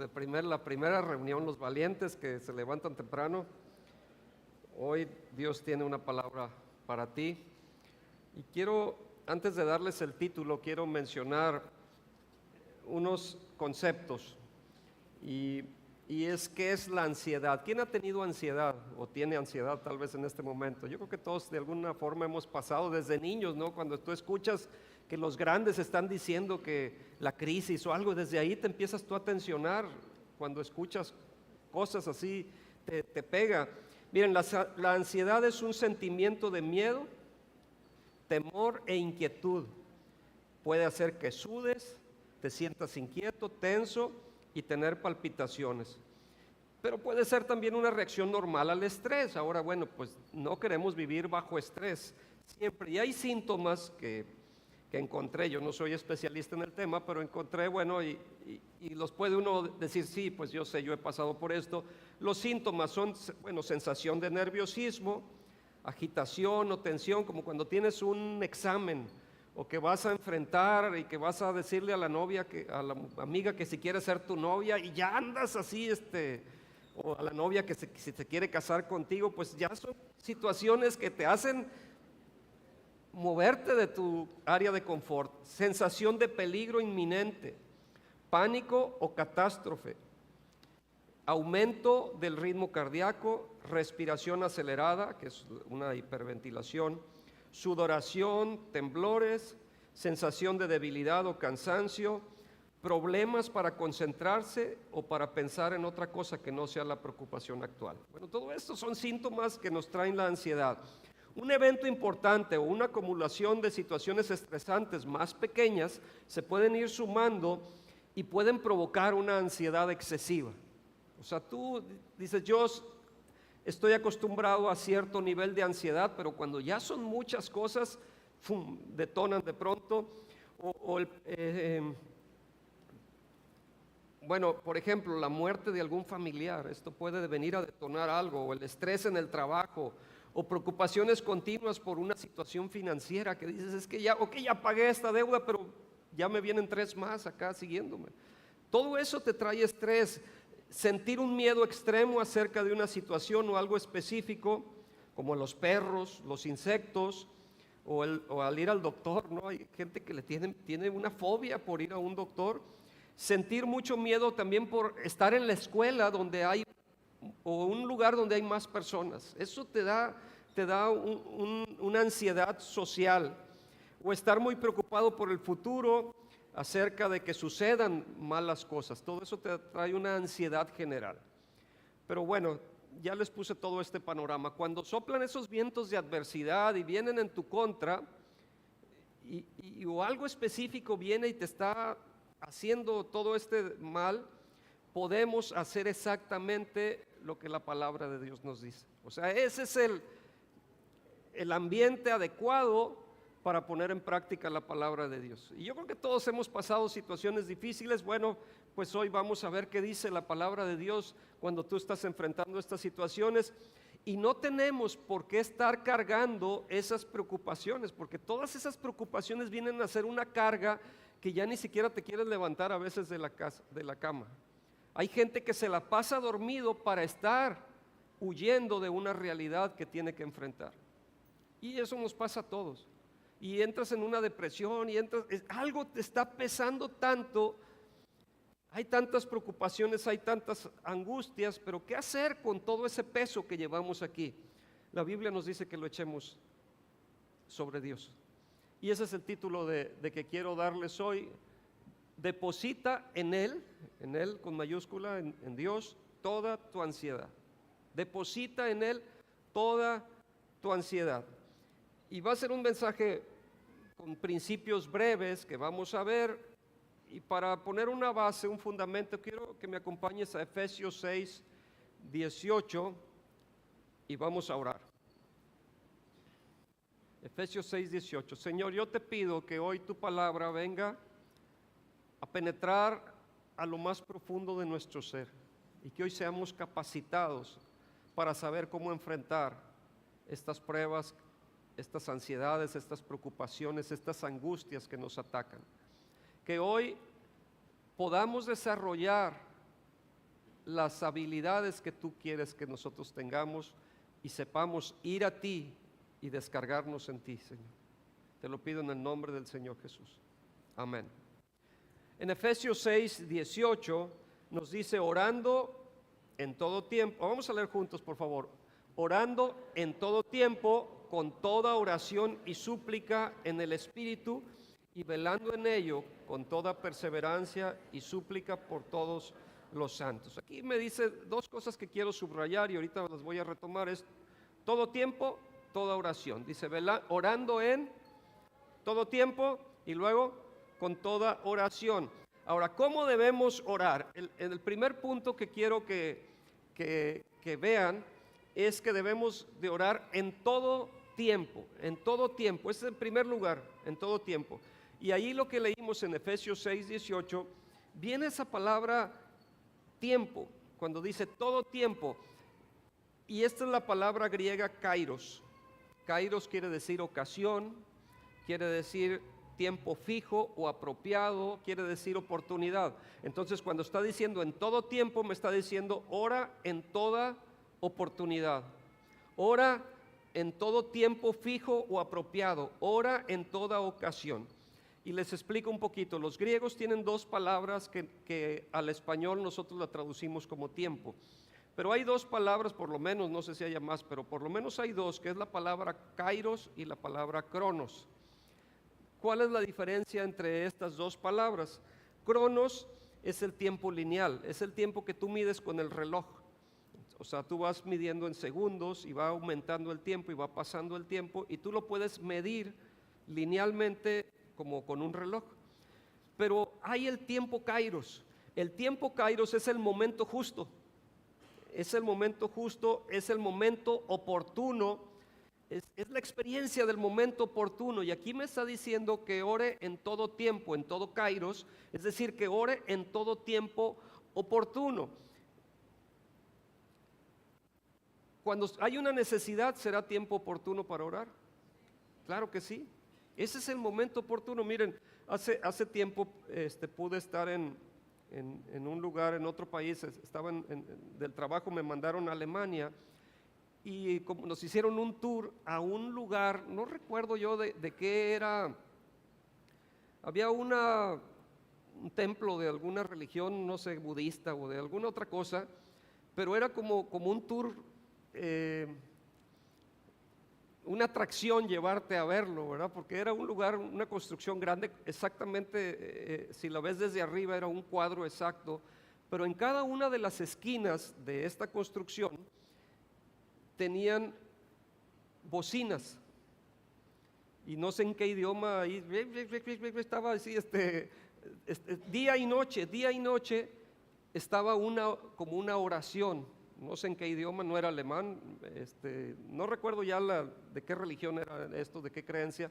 la primera reunión, los valientes que se levantan temprano. Hoy Dios tiene una palabra para ti. Y quiero, antes de darles el título, quiero mencionar unos conceptos. Y es ¿qué es la ansiedad? ¿Quién ha tenido ansiedad o tiene ansiedad tal vez en este momento? Yo creo que todos de alguna forma hemos pasado desde niños, ¿no? Cuando tú escuchas que los grandes están diciendo que la crisis o algo, desde ahí te empiezas tú a tensionar. Cuando escuchas cosas así, te pega. Miren, la ansiedad es un sentimiento de miedo, temor e inquietud. Puede hacer que sudes, te sientas inquieto, tenso y tener palpitaciones. Pero puede ser también una reacción normal al estrés. Ahora, bueno, pues no queremos vivir bajo estrés siempre. Y hay síntomas que encontré, yo no soy especialista en el tema, pero encontré, bueno, y los puede uno decir, sí, pues yo sé, yo he pasado por esto. Los síntomas son, bueno, sensación de nerviosismo, agitación o tensión, como cuando tienes un examen o que vas a enfrentar y que vas a decirle a la novia, a la amiga que si quiere ser tu novia y ya andas así, o a la novia que si se quiere casar contigo, pues ya son situaciones que te hacen moverte de tu área de confort, sensación de peligro inminente, pánico o catástrofe, aumento del ritmo cardíaco, respiración acelerada, que es una hiperventilación, sudoración, temblores, sensación de debilidad o cansancio, problemas para concentrarse o para pensar en otra cosa que no sea la preocupación actual. Bueno, todo esto son síntomas que nos traen la ansiedad. Un evento importante o una acumulación de situaciones estresantes más pequeñas se pueden ir sumando y pueden provocar una ansiedad excesiva. O sea, tú dices, yo estoy acostumbrado a cierto nivel de ansiedad, pero cuando ya son muchas cosas, ¡fum!, detonan de pronto. Bueno, por ejemplo, la muerte de algún familiar, esto puede venir a detonar algo, o el estrés en el trabajo, o preocupaciones continuas por una situación financiera que dices, es que ya pagué esta deuda, pero ya me vienen 3 más acá siguiéndome. Todo eso te trae estrés. Sentir un miedo extremo acerca de una situación o algo específico, como los perros, los insectos, o al ir al doctor, ¿no? Hay gente que tiene una fobia por ir a un doctor. Sentir mucho miedo también por estar en la escuela donde hay, o un lugar donde hay más personas. Eso te da una ansiedad social. O estar muy preocupado por el futuro, acerca de que sucedan malas cosas. Todo eso te trae una ansiedad general. Pero bueno, ya les puse todo este panorama. Cuando soplan esos vientos de adversidad y vienen en tu contra, o algo específico viene y te está haciendo todo este mal, podemos hacer exactamente lo que la palabra de Dios nos dice. O sea, ese es el ambiente adecuado para poner en práctica la palabra de Dios. Y yo creo que todos hemos pasado situaciones difíciles. Bueno, pues hoy vamos a ver qué dice la palabra de Dios cuando tú estás enfrentando estas situaciones. Y no tenemos por qué estar cargando esas preocupaciones, porque todas esas preocupaciones vienen a ser una carga que ya ni siquiera te quieres levantar a veces de la cama. Hay gente que se la pasa dormido para estar huyendo de una realidad que tiene que enfrentar. Y eso nos pasa a todos. Y entras en una depresión y algo te está pesando tanto, hay tantas preocupaciones, hay tantas angustias, pero ¿qué hacer con todo ese peso que llevamos aquí? La Biblia nos dice que lo echemos sobre Dios. Y ese es el título de que quiero darles hoy. Deposita en Él con mayúscula, en Dios, toda tu ansiedad. Deposita en Él toda tu ansiedad. Y va a ser un mensaje con principios breves que vamos a ver. Y para poner una base, un fundamento, quiero que me acompañes a Efesios 6, 18 y vamos a orar. Efesios 6, 18. Señor, yo te pido que hoy tu palabra venga a penetrar a lo más profundo de nuestro ser y que hoy seamos capacitados para saber cómo enfrentar estas pruebas, estas ansiedades, estas preocupaciones, estas angustias que nos atacan. Que hoy podamos desarrollar las habilidades que tú quieres que nosotros tengamos y sepamos ir a ti y descargarnos en ti, Señor. Te lo pido en el nombre del Señor Jesús. Amén. En Efesios 6, 18 nos dice, orando en todo tiempo. Vamos a leer juntos, por favor. Orando en todo tiempo, con toda oración y súplica en el Espíritu, y velando en ello con toda perseverancia y súplica por todos los santos. Aquí me dice dos cosas que quiero subrayar y ahorita las voy a retomar. Es todo tiempo, toda oración. Dice, orando en todo tiempo y luego con toda oración. Ahora, ¿cómo debemos orar? El primer punto que quiero que vean es que debemos de orar en todo tiempo, en todo tiempo. Ese es el primer lugar, en todo tiempo. Y ahí lo que leímos en Efesios 6, 18, viene esa palabra tiempo, cuando dice todo tiempo. Y esta es la palabra griega kairos. Kairos quiere decir ocasión, quiere decir tiempo fijo o apropiado, quiere decir oportunidad. Entonces, cuando está diciendo en todo tiempo, me está diciendo ora en toda oportunidad. Ora en todo tiempo fijo o apropiado. Ora en toda ocasión. Y les explico un poquito. Los griegos tienen dos palabras que al español nosotros la traducimos como tiempo. Pero hay dos palabras, por lo menos, no sé si haya más, pero por lo menos hay dos, que es la palabra kairos y la palabra cronos. ¿Cuál es la diferencia entre estas dos palabras? Cronos es el tiempo lineal, es el tiempo que tú mides con el reloj. O sea, tú vas midiendo en segundos y va aumentando el tiempo y va pasando el tiempo y tú lo puedes medir linealmente como con un reloj. Pero hay el tiempo kairos. El tiempo kairos es el momento justo. Es el momento justo, es el momento oportuno, es la experiencia del momento oportuno. Y aquí me está diciendo que ore en todo tiempo, en todo kairos, es decir, que ore en todo tiempo oportuno. Cuando hay una necesidad, ¿será tiempo oportuno para orar? Claro que sí. Ese es el momento oportuno. Miren, hace tiempo pude estar en un lugar, en otro país, estaba del trabajo, me mandaron a Alemania y como nos hicieron un tour a un lugar, no recuerdo yo de qué era, había un templo de alguna religión, no sé, budista o de alguna otra cosa, pero era como un tour, una atracción llevarte a verlo, ¿verdad? Porque era un lugar, una construcción grande, exactamente, si lo ves desde arriba era un cuadro exacto, pero en cada una de las esquinas de esta construcción tenían bocinas, y no sé en qué idioma, ahí estaba así, día y noche, estaba como una oración. No sé en qué idioma, no era alemán, no recuerdo ya de qué religión era esto, de qué creencia,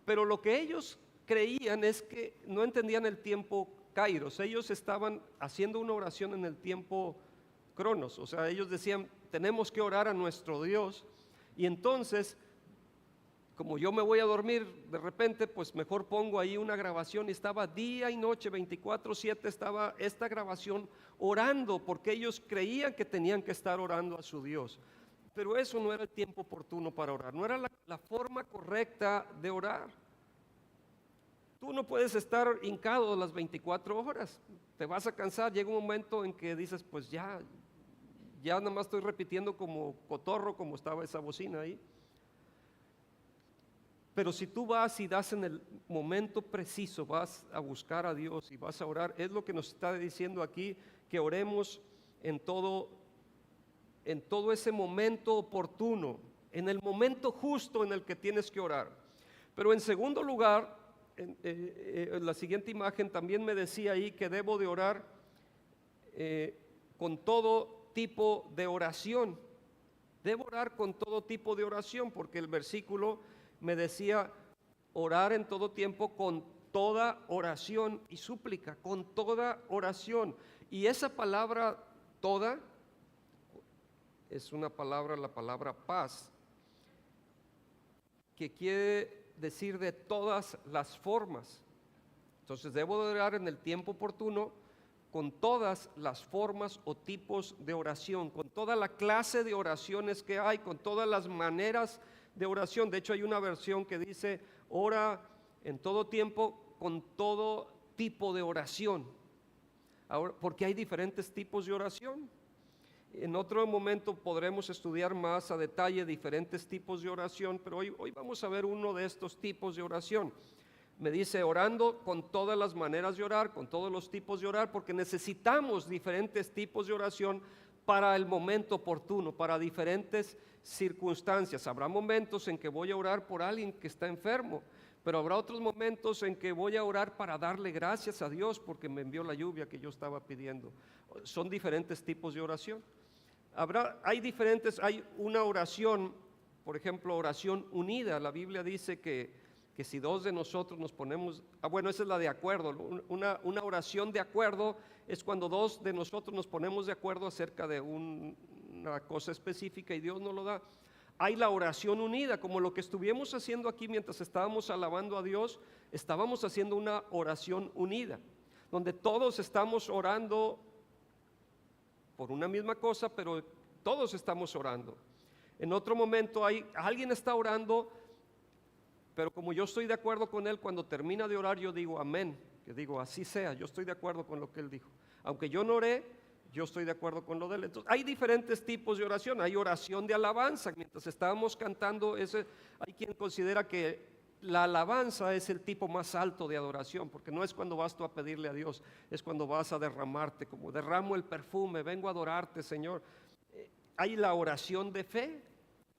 pero lo que ellos creían es que no entendían el tiempo kairos, ellos estaban haciendo una oración en el tiempo cronos, o sea, ellos decían, tenemos que orar a nuestro Dios, y entonces, como yo me voy a dormir de repente, pues mejor pongo ahí una grabación, y estaba día y noche, 24/7, estaba esta grabación orando, porque ellos creían que tenían que estar orando a su Dios, pero eso no era el tiempo oportuno para orar, no era la forma correcta de orar. Tú no puedes estar hincado las 24 horas, te vas a cansar, llega un momento en que dices, pues ya nada más estoy repitiendo como cotorro, como estaba esa bocina ahí. Pero si tú vas y das en el momento preciso, vas a buscar a Dios y vas a orar, es lo que nos está diciendo aquí, que oremos en todo ese momento oportuno, en el momento justo en el que tienes que orar. Pero en segundo lugar, en la siguiente imagen también me decía ahí que debo de orar con todo tipo de oración. Debo orar con todo tipo de oración, porque el versículo me decía orar en todo tiempo con toda oración y súplica, con toda oración. Y esa palabra toda es una palabra, la palabra paz, que quiere decir de todas las formas. Entonces debo de orar en el tiempo oportuno con todas las formas o tipos de oración, con toda la clase de oraciones que hay, con todas las maneras de oración. De hecho, hay una versión que dice, ora en todo tiempo con todo tipo de oración. Ahora, porque hay diferentes tipos de oración. En otro momento podremos estudiar más a detalle diferentes tipos de oración, pero hoy vamos a ver uno de estos tipos de oración. Me dice, orando con todas las maneras de orar, con todos los tipos de orar, porque necesitamos diferentes tipos de oración para el momento oportuno, para diferentes circunstancias. Habrá momentos en que voy a orar por alguien que está enfermo, pero habrá otros momentos en que voy a orar para darle gracias a Dios porque me envió la lluvia que yo estaba pidiendo. Son diferentes tipos de oración. Hay una oración, por ejemplo, oración unida. La Biblia dice que si dos de nosotros nos ponemos, bueno, esa es la de acuerdo. Una oración de acuerdo es cuando dos de nosotros nos ponemos de acuerdo acerca de una cosa específica y Dios nos lo da. Hay la oración unida, como lo que estuvimos haciendo aquí mientras estábamos alabando a Dios. Estábamos haciendo una oración unida, donde todos estamos orando por una misma cosa, pero todos estamos orando. En otro momento alguien está orando, pero como yo estoy de acuerdo con él, cuando termina de orar yo digo amén, que digo así sea, yo estoy de acuerdo con lo que él dijo. Aunque yo no oré, yo estoy de acuerdo con lo de él. Entonces, hay diferentes tipos de oración. Hay oración de alabanza. Mientras estábamos cantando, hay quien considera que la alabanza es el tipo más alto de adoración, porque no es cuando vas tú a pedirle a Dios, es cuando vas a derramarte, como derramo el perfume, vengo a adorarte, Señor. Hay la oración de fe,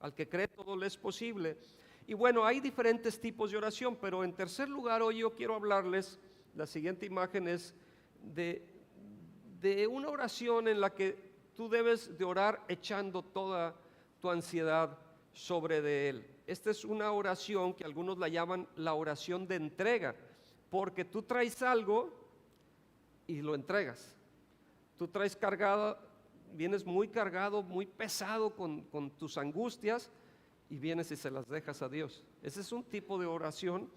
al que cree todo le es posible. Y bueno, hay diferentes tipos de oración, pero en tercer lugar hoy yo quiero hablarles, la siguiente imagen es de una oración en la que tú debes de orar echando toda tu ansiedad sobre de Él. Esta es una oración que algunos la llaman la oración de entrega, porque tú traes algo y lo entregas. Tú traes vienes muy cargado, muy pesado con tus angustias y vienes y se las dejas a Dios. Ese es un tipo de oración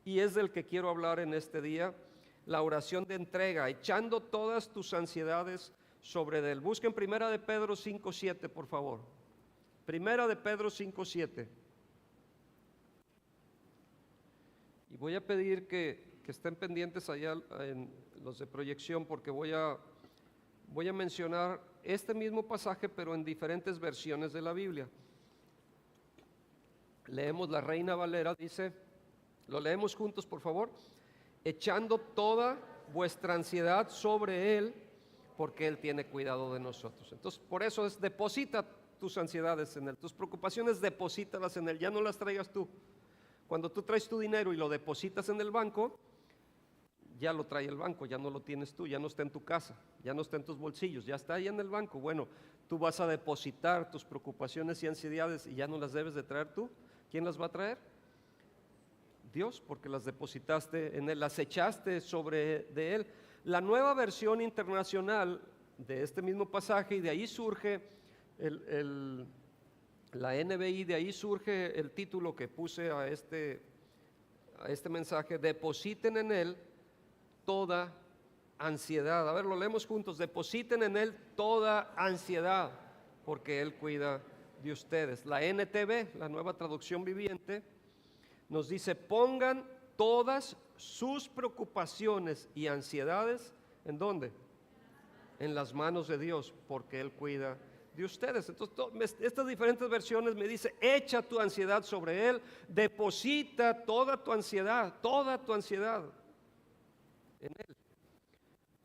y es del que quiero hablar en este día. La oración de entrega, echando todas tus ansiedades sobre él. Busquen Primera de Pedro 5:7, por favor. Primera de Pedro 5:7. Y voy a pedir que estén pendientes allá en los de proyección, porque voy a mencionar este mismo pasaje, pero en diferentes versiones de la Biblia. Leemos la Reina Valera, dice, lo leemos juntos, por favor. Echando toda vuestra ansiedad sobre Él, porque Él tiene cuidado de nosotros. Entonces, por eso deposita tus ansiedades en Él, tus preocupaciones deposítalas en Él, ya no las traigas tú. Cuando tú traes tu dinero y lo depositas en el banco, ya lo trae el banco, ya no lo tienes tú, ya no está en tu casa, ya no está en tus bolsillos, ya está ahí en el banco. Bueno, tú vas a depositar tus preocupaciones y ansiedades y ya no las debes de traer tú. ¿Quién las va a traer? Dios, porque las depositaste en Él, las echaste sobre de Él. La Nueva Versión Internacional de este mismo pasaje, y de ahí surge la NBI, de ahí surge el título que puse a este mensaje: depositen en Él toda ansiedad. A ver, lo leemos juntos: depositen en Él toda ansiedad, porque Él cuida de ustedes. La NTV, la Nueva Traducción Viviente, nos dice: pongan todas sus preocupaciones y ansiedades, ¿en dónde? En las manos de Dios, porque Él cuida de ustedes. Entonces, estas diferentes versiones me dice: echa tu ansiedad sobre Él, deposita toda tu ansiedad en Él.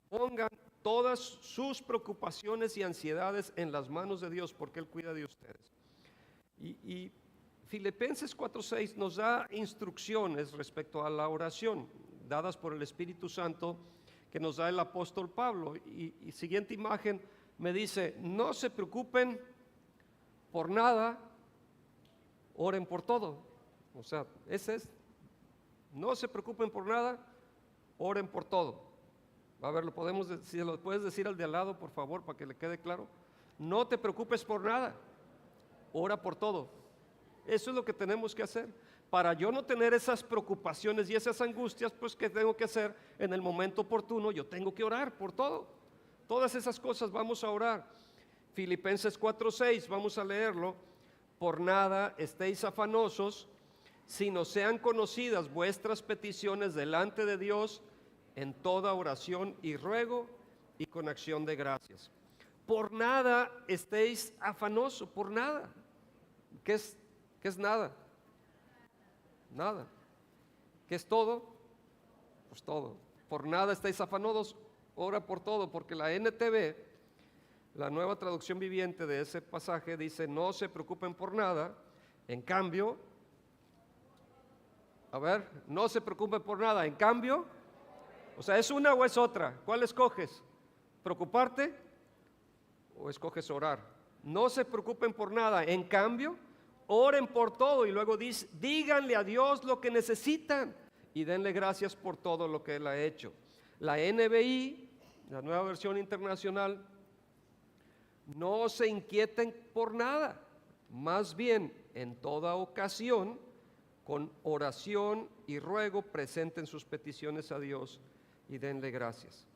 Pongan todas sus preocupaciones y ansiedades en las manos de Dios, porque Él cuida de ustedes. Y Filipenses 4:6 nos da instrucciones respecto a la oración, dadas por el Espíritu Santo, que nos da el apóstol Pablo. Y siguiente imagen me dice: no se preocupen por nada, oren por todo. O sea, ese es: no se preocupen por nada, oren por todo. A ver, si lo puedes decir al de al lado, por favor, para que le quede claro. No te preocupes por nada, ora por todo. Eso es lo que tenemos que hacer. para yo no tener esas preocupaciones y esas angustias, pues ¿qué tengo que hacer? En el momento oportuno yo tengo que orar por todo. Todas esas cosas vamos a orar. Filipenses 4:6, vamos a leerlo. Por nada estéis afanosos, sino sean conocidas vuestras peticiones delante de Dios en toda oración y ruego y con acción de gracias. Por nada estéis afanosos, por nada. ¿Qué es nada? Nada. ¿Qué es todo? Pues todo. Por nada estáis afanosos, ora por todo, porque la NTV, la Nueva Traducción Viviente de ese pasaje, dice: no se preocupen por nada. En cambio, no se preocupen por nada. En cambio, o sea, ¿es una o es otra? ¿Cuál escoges? ¿Preocuparte o escoges orar? No se preocupen por nada. En cambio, oren por todo, y luego dice: díganle a Dios lo que necesitan y denle gracias por todo lo que Él ha hecho. La NBI, la Nueva Versión Internacional: no se inquieten por nada, más bien en toda ocasión, con oración y ruego, presenten sus peticiones a Dios y denle gracias.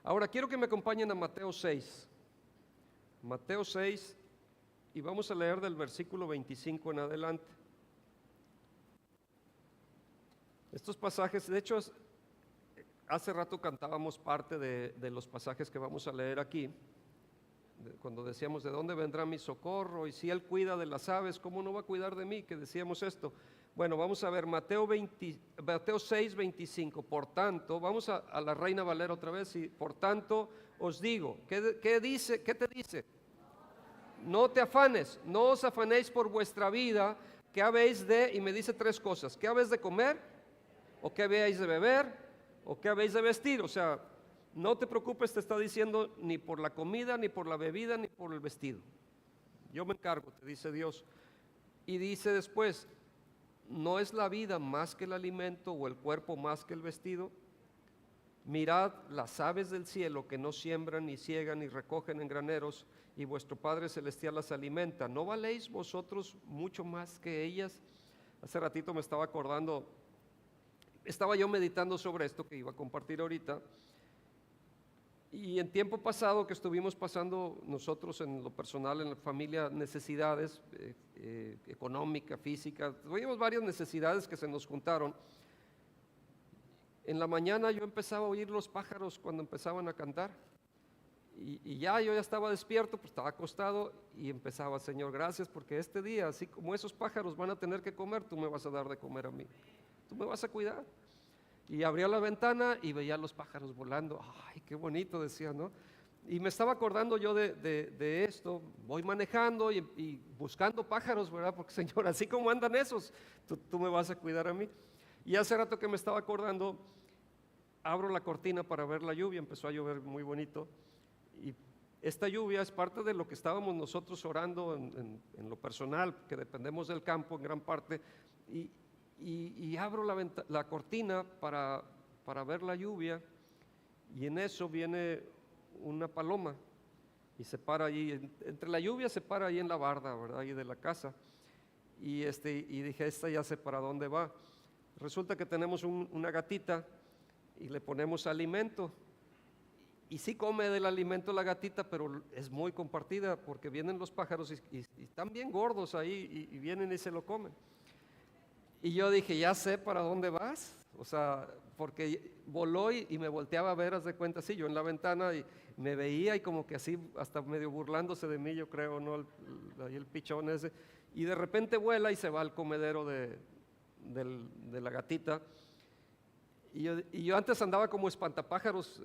Ahora quiero que me acompañen a Mateo 6. Mateo 6, y vamos a leer del versículo 25 en adelante. Estos pasajes, de hecho, hace rato cantábamos parte de los pasajes que vamos a leer aquí, cuando decíamos: ¿de dónde vendrá mi socorro? Y si Él cuida de las aves, ¿cómo no va a cuidar de mí? Que decíamos esto. Bueno, vamos a ver Mateo 6, 25. Por tanto, vamos a la Reina Valera otra vez. Y por tanto os digo, ¿qué dice? ¿Qué te dice? No te afanes, no os afanéis por vuestra vida, ¿qué habéis de? Y me dice tres cosas: ¿qué habéis de comer? ¿O qué habéis de beber? ¿O qué habéis de vestir? O sea, no te preocupes, te está diciendo, ni por la comida, ni por la bebida, ni por el vestido. Yo me encargo, te dice Dios. Y dice después: ¿no es la vida más que el alimento, o el cuerpo más que el vestido? Mirad las aves del cielo, que no siembran, ni ciegan, ni recogen en graneros, y vuestro Padre Celestial las alimenta. ¿No valéis vosotros mucho más que ellas? Hace ratito me estaba acordando, estaba yo meditando sobre esto que iba a compartir ahorita. Y en tiempo pasado que estuvimos pasando nosotros en lo personal, en la familia, necesidades económicas, físicas, tuvimos varias necesidades que se nos juntaron. En la mañana yo empezaba a oír los pájaros cuando empezaban a cantar, y yo ya estaba despierto, pues estaba acostado y empezaba: Señor, gracias porque este día, así como esos pájaros van a tener que comer, tú me vas a dar de comer a mí, tú me vas a cuidar. Y abría la ventana y veía los pájaros volando. Ay, qué bonito, decía, ¿no? Y me estaba acordando yo de esto. Voy manejando y buscando pájaros, ¿verdad? Porque, Señor, así como andan esos, tú me vas a cuidar a mí. Y hace rato que me estaba acordando, abro la cortina para ver la lluvia. Empezó a llover muy bonito. Y esta lluvia es parte de lo que estábamos nosotros orando en lo personal, que dependemos del campo en gran parte. Y abro la cortina para ver la lluvia, y en eso viene una paloma y se para ahí, entre la lluvia se para ahí en la barda, ¿verdad? Ahí de la casa. Y dije: esta ya sé para dónde va. Resulta que tenemos una gatita y le ponemos alimento. Y sí come del alimento la gatita, pero es muy compartida, porque vienen los pájaros y están bien gordos ahí y vienen y se lo comen. Y yo dije: ya sé para dónde vas. O sea, porque voló y me volteaba a ver, haz de cuenta, así, yo en la ventana, y me veía y como que así, hasta medio burlándose de mí, yo creo, ¿no? Ahí el pichón ese. Y de repente vuela y se va al comedero de la gatita. Y yo antes andaba como espantapájaros,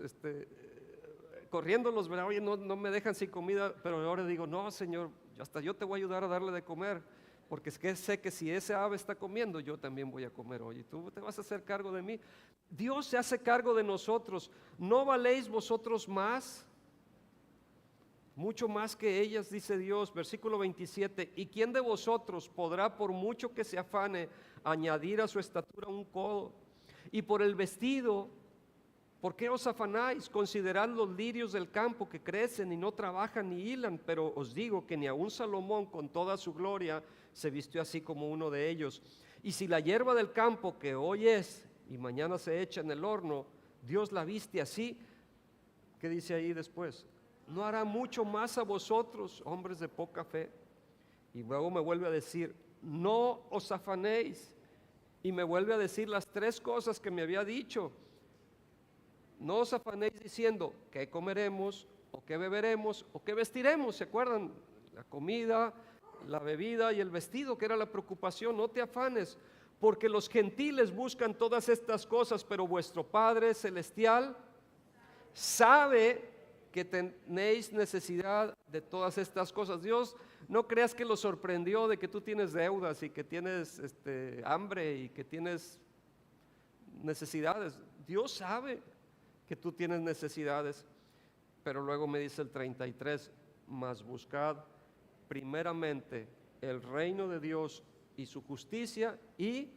corriéndolos, ¿verdad? Oye, no me dejan sin comida, pero ahora digo: no, Señor, hasta yo te voy a ayudar a darle de comer, porque es que sé que si ese ave está comiendo, yo también voy a comer hoy, y tú te vas a hacer cargo de mí. Dios se hace cargo de nosotros. ¿No valéis vosotros más? Mucho más que ellas, dice Dios. Versículo 27: ¿y quién de vosotros podrá, por mucho que se afane, añadir a su estatura un codo? Y por el vestido, ¿por qué os afanáis? Considerad los lirios del campo, que crecen y no trabajan ni hilan, pero os digo que ni aun Salomón con toda su gloria se vistió así como uno de ellos. Y si la hierba del campo que hoy es y mañana se echa en el horno, Dios la viste así, ¿qué dice ahí después? ¿No hará mucho más a vosotros, hombres de poca fe? Y luego me vuelve a decir, no os afanéis. Y me vuelve a decir las tres cosas que me había dicho. No os afanéis diciendo, ¿qué comeremos? ¿O qué beberemos? ¿O qué vestiremos? ¿Se acuerdan? La comida, la bebida y el vestido, que era la preocupación. No te afanes, porque los gentiles buscan todas estas cosas, pero vuestro Padre Celestial sabe que tenéis necesidad de todas estas cosas. Dios, no creas que lo sorprendió de que tú tienes deudas y que tienes hambre y que tienes necesidades. Dios sabe que tú tienes necesidades, pero luego me dice el 33, mas buscad primeramente el reino de Dios y su justicia, y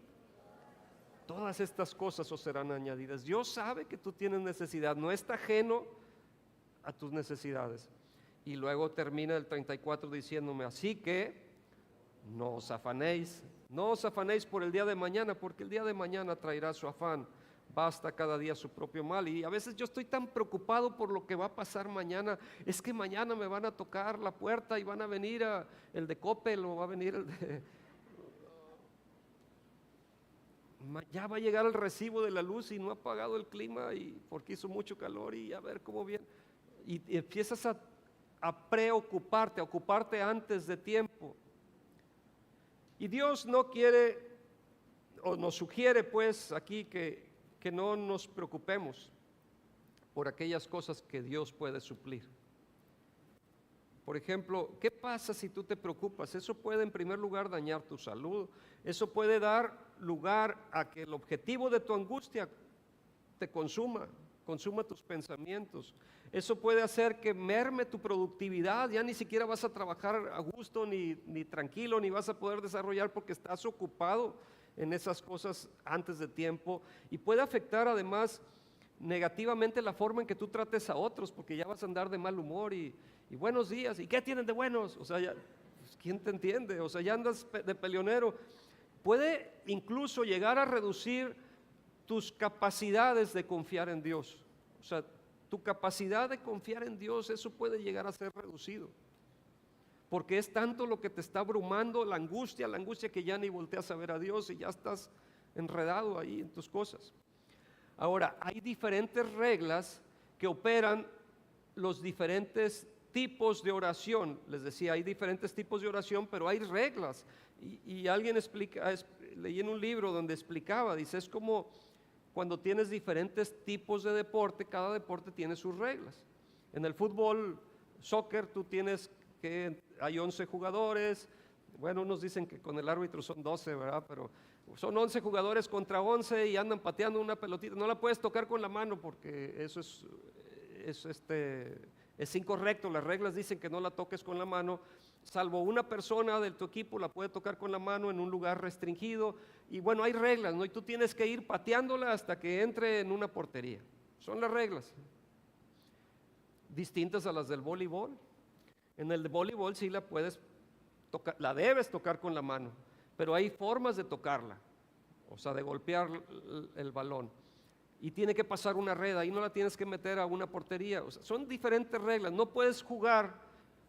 todas estas cosas os serán añadidas. Dios sabe que tú tienes necesidad, no está ajeno a tus necesidades. Y luego termina el 34 diciéndome, así que no os afanéis por el día de mañana, porque el día de mañana traerá su afán. Basta cada día su propio mal. Y a veces yo estoy tan preocupado por lo que va a pasar mañana. Es que mañana me van a tocar la puerta y van a venir el de Coppel, o va a venir el de... Ya va a llegar el recibo de la luz y no ha pagado el clima y porque hizo mucho calor, y a ver cómo viene. Y empiezas a preocuparte, a ocuparte antes de tiempo. Y Dios no quiere, o nos sugiere pues aquí que no nos preocupemos por aquellas cosas que Dios puede suplir. Por ejemplo, ¿qué pasa si tú te preocupas? Eso puede en primer lugar dañar tu salud. Eso puede dar lugar a que el objetivo de tu angustia te consuma tus pensamientos. Eso puede hacer que merme tu productividad. Ya ni siquiera vas a trabajar a gusto, ni tranquilo, ni vas a poder desarrollar porque estás ocupado en esas cosas antes de tiempo. Y puede afectar además negativamente la forma en que tú trates a otros, porque ya vas a andar de mal humor y buenos días, ¿y qué tienen de buenos? O sea, ya, pues, ¿quién te entiende? O sea, ya andas de peleonero. Puede incluso llegar a reducir tus capacidades de confiar en Dios. O sea, tu capacidad de confiar en Dios, eso puede llegar a ser reducido, porque es tanto lo que te está abrumando, la angustia que ya ni volteas a ver a Dios y ya estás enredado ahí en tus cosas. Ahora, hay diferentes reglas que operan los diferentes tipos de oración. Les decía, hay diferentes tipos de oración, pero hay reglas. Y alguien explica, leí en un libro donde explicaba, dice, es como cuando tienes diferentes tipos de deporte, cada deporte tiene sus reglas. En el fútbol, soccer, tú tienes que hay 11 jugadores, bueno, unos dicen que con el árbitro son 12, ¿verdad? Pero son 11 jugadores contra 11 y andan pateando una pelotita, no la puedes tocar con la mano porque eso es incorrecto. Las reglas dicen que no la toques con la mano, salvo una persona de tu equipo la puede tocar con la mano en un lugar restringido. Y bueno, hay reglas, ¿no? Y tú tienes que ir pateándola hasta que entre en una portería. Son las reglas, distintas a las del voleibol. En el de voleibol sí la puedes tocar, la debes tocar con la mano, pero hay formas de tocarla, o sea, de golpear el balón. Y tiene que pasar una red, ahí no la tienes que meter a una portería. O sea, son diferentes reglas. No puedes jugar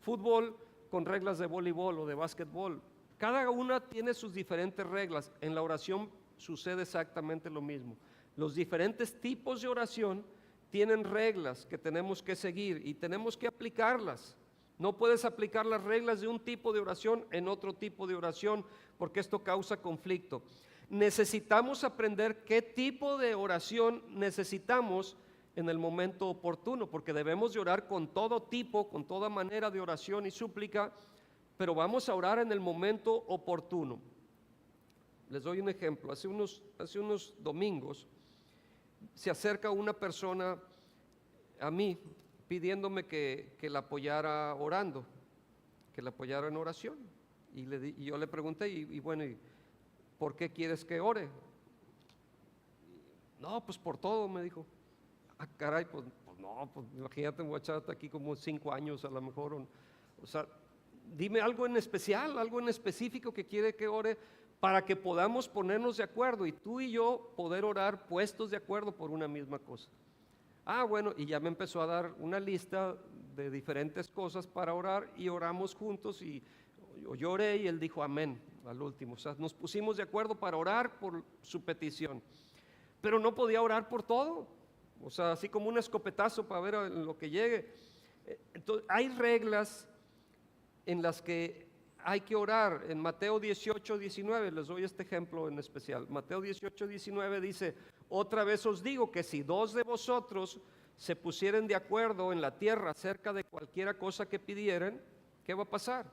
fútbol con reglas de voleibol o de básquetbol. Cada una tiene sus diferentes reglas. En la oración sucede exactamente lo mismo. Los diferentes tipos de oración tienen reglas que tenemos que seguir y tenemos que aplicarlas. No puedes aplicar las reglas de un tipo de oración en otro tipo de oración, porque esto causa conflicto. Necesitamos aprender qué tipo de oración necesitamos en el momento oportuno, porque debemos de orar con todo tipo, con toda manera de oración y súplica, pero vamos a orar en el momento oportuno. Les doy un ejemplo. Hace unos domingos se acerca una persona a mí pidiéndome que la apoyara orando, que la apoyara en oración. Y yo le pregunté, y bueno, ¿por qué quieres que ore? No, pues por todo, me dijo. Ah, caray, pues no, pues imagínate, voy a echarte aquí como 5 años a lo mejor. O sea, dime algo en especial, algo en específico que quiere que ore, para que podamos ponernos de acuerdo y tú y yo poder orar puestos de acuerdo por una misma cosa. Ah, bueno, y ya me empezó a dar una lista de diferentes cosas para orar y oramos juntos y yo oré y él dijo amén al último. O sea, nos pusimos de acuerdo para orar por su petición, pero no podía orar por todo. O sea, así como un escopetazo para ver lo que llegue. Entonces, hay reglas en las que hay que orar. En Mateo 18, 19, les doy este ejemplo en especial. Mateo 18, 19 dice: otra vez os digo que si dos de vosotros se pusieren de acuerdo en la tierra acerca de cualquiera cosa que pidieran, ¿qué va a pasar?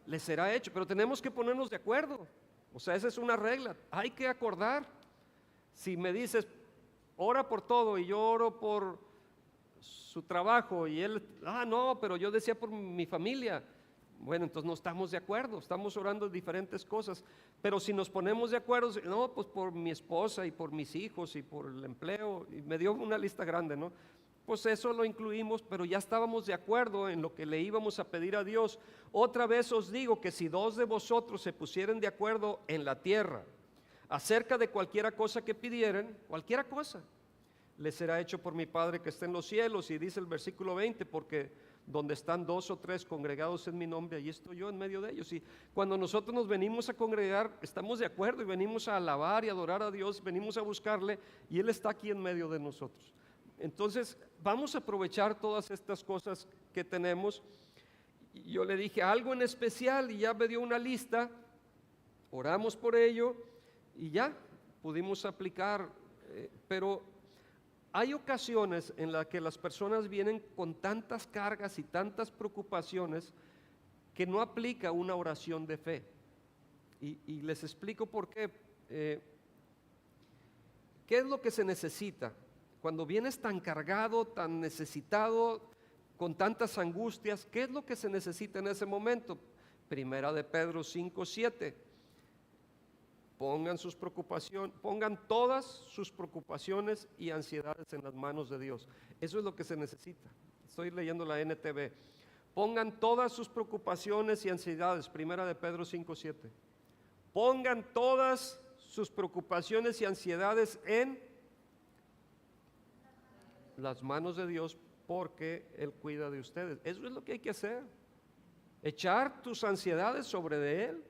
Les será hecho, pero tenemos que ponernos de acuerdo. O sea, esa es una regla, hay que acordar. Si me dices, ora por todo y yo oro por su trabajo y él, no, pero yo decía por mi familia. Bueno, entonces no estamos de acuerdo, estamos orando diferentes cosas, pero si nos ponemos de acuerdo, no, pues por mi esposa y por mis hijos y por el empleo, y me dio una lista grande, ¿no? Pues eso lo incluimos, pero ya estábamos de acuerdo en lo que le íbamos a pedir a Dios. Otra vez os digo que si dos de vosotros se pusieren de acuerdo en la tierra acerca de cualquiera cosa que pidieran, cualquiera cosa, les será hecho por mi Padre que está en los cielos. Y dice el versículo 20, porque donde están dos o tres congregados en mi nombre, allí estoy yo en medio de ellos. Y cuando nosotros nos venimos a congregar, estamos de acuerdo y venimos a alabar y adorar a Dios, venimos a buscarle y Él está aquí en medio de nosotros. Entonces vamos a aprovechar todas estas cosas que tenemos. Y yo le dije algo en especial y ya me dio una lista, oramos por ello y ya pudimos aplicar, pero hay ocasiones en las que las personas vienen con tantas cargas y tantas preocupaciones que no aplica una oración de fe. Y les explico por qué. ¿Qué es lo que se necesita? Cuando vienes tan cargado, tan necesitado, con tantas angustias, ¿qué es lo que se necesita en ese momento? Primera de Pedro 5:7. Pongan todas sus preocupaciones y ansiedades en las manos de Dios. Eso es lo que se necesita. Estoy leyendo la NTV. Pongan todas sus preocupaciones y ansiedades. Primera de Pedro 5:7. Pongan todas sus preocupaciones y ansiedades en las manos de Dios, porque Él cuida de ustedes. Eso es lo que hay que hacer. Echar tus ansiedades sobre de Él.